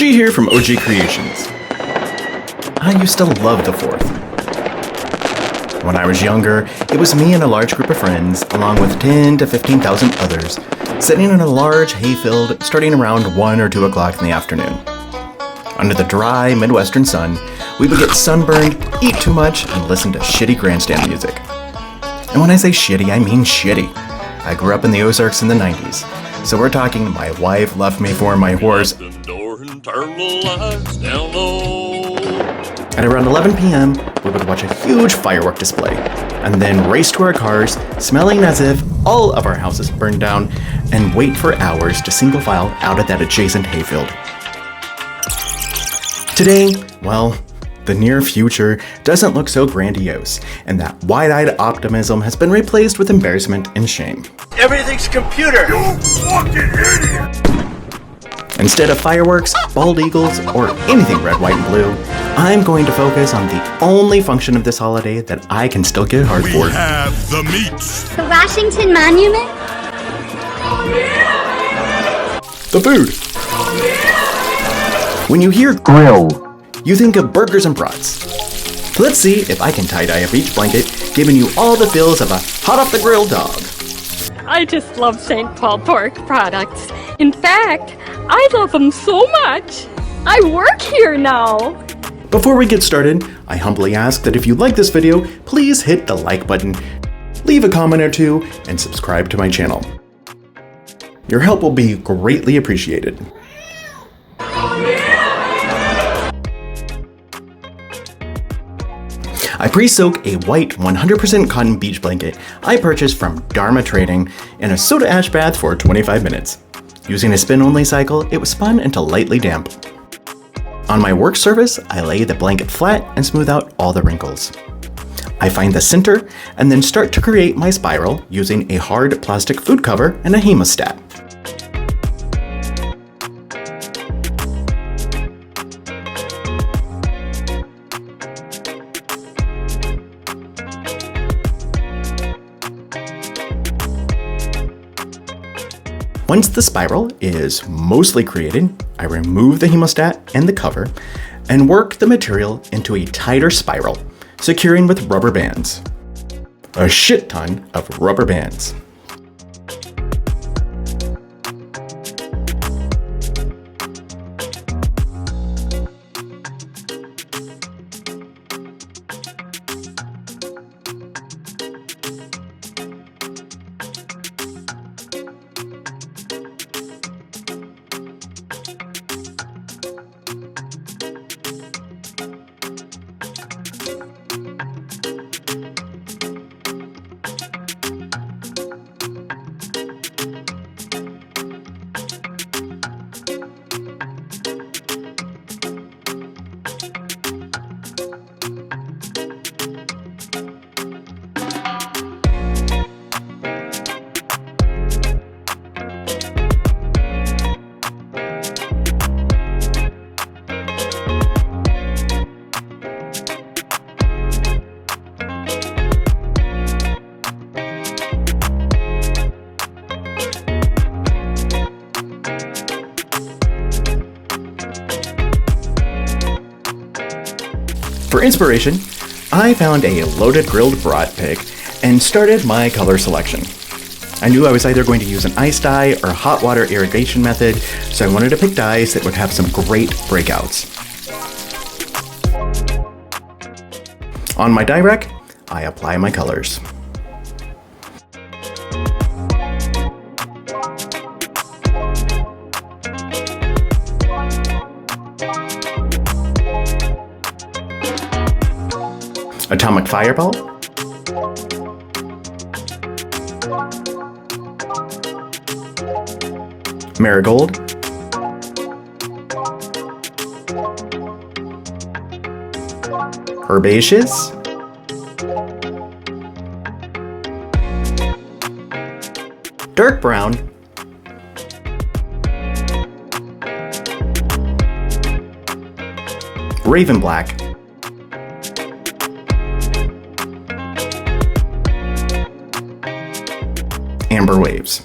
G here from OG Creations. I used to love the 4th. When I was younger, it was me and a large group of friends, along with 10 to 15,000 others, sitting in a large hayfield starting around 1 or 2 o'clock in the afternoon. Under the dry Midwestern sun, we would get sunburned, eat too much, and listen to shitty grandstand music. And when I say shitty, I mean shitty. I grew up in the Ozarks in the 90s, so we're talking my wife left me for my horse. At around 11 p.m., we would watch a huge firework display, and then race to our cars, smelling as if all of our houses burned down, and wait for hours to single file out of that adjacent hayfield. Today, well, the near future doesn't look so grandiose, and that wide-eyed optimism has been replaced with embarrassment and shame. Everything's computer! You fucking idiot! Instead of fireworks, bald eagles, or anything red, white, and blue, I'm going to focus on the only function of this holiday that I can still get hard for. We have the meats. The Washington Monument? The food. When you hear grill, you think of burgers and brats. Let's see if I can tie-dye a beach blanket, giving you all the feels of a hot-off-the-grill dog. I just love St. Paul pork products. In fact, I love them so much. I work here now. Before we get started, I humbly ask that if you like this video, please hit the like button, leave a comment or two, and subscribe to my channel. Your help will be greatly appreciated. I pre-soak a white 100% cotton beach blanket I purchased from Dharma Trading in a soda ash bath for 25 minutes. Using a spin-only cycle, it was spun until lightly damp. On my work surface, I lay the blanket flat and smooth out all the wrinkles. I find the center and then start to create my spiral using a hard plastic food cover and a hemostat. Once the spiral is mostly created, I remove the hemostat and the cover and work the material into a tighter spiral, securing with rubber bands. A shit ton of rubber bands. For inspiration, I found a loaded grilled brat pig and started my color selection. I knew I was either going to use an ice dye or hot water irrigation method, so I wanted to pick dyes that would have some great breakouts. On my dye rack, I apply my colors. Atomic Fireball, Marigold, Herbaceous, Dark Brown, Raven Black, Amber Waves.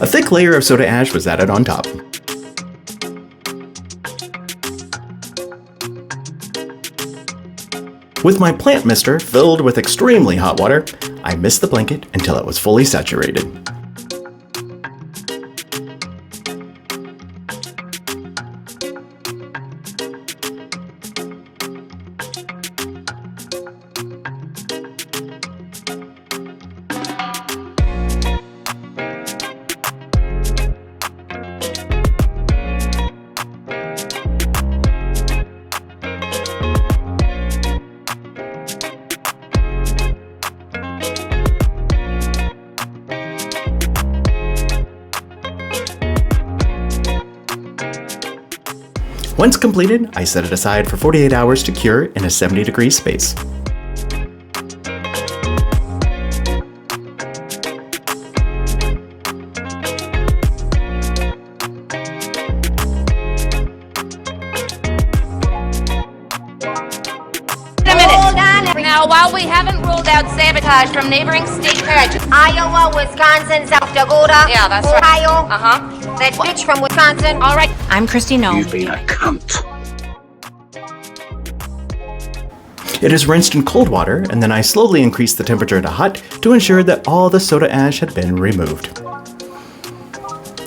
A thick layer of soda ash was added on top. With my plant mister filled with extremely hot water, I mist the blanket until it was fully saturated. Once completed, I set it aside for 48 hours to cure in a 70-degree space. Now, while we haven't ruled out sabotage from neighboring state pageants, Iowa, Wisconsin, South Dakota, Yeah, that's right. Ohio, Uh-huh. that bitch from Wisconsin. All right. I'm Christy No. You've been a cunt. It is rinsed in cold water, and then I slowly increased the temperature to hot to ensure that all the soda ash had been removed.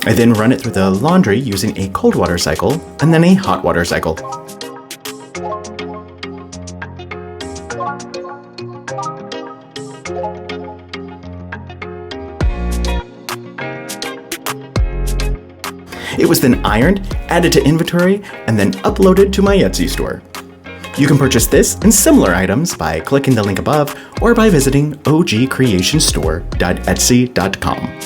I then run it through the laundry using a cold water cycle and then a hot water cycle. It was then ironed, added to inventory, and then uploaded to my Etsy store. You can purchase this and similar items by clicking the link above or by visiting ogcreationstore.etsy.com.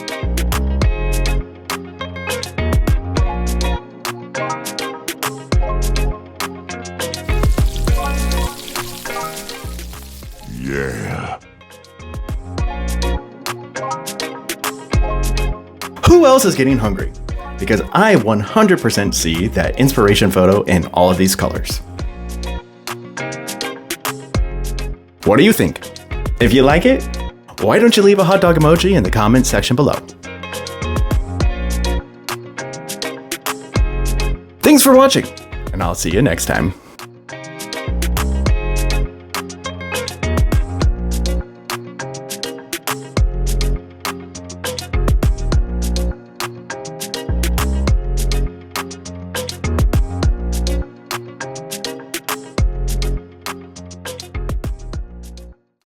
Yeah. Who else is getting hungry? Because I 100% see that inspiration photo in all of these colors. What do you think? If you like it, why don't you leave a hot dog emoji in the comments section below? Thanks for watching, and I'll see you next time.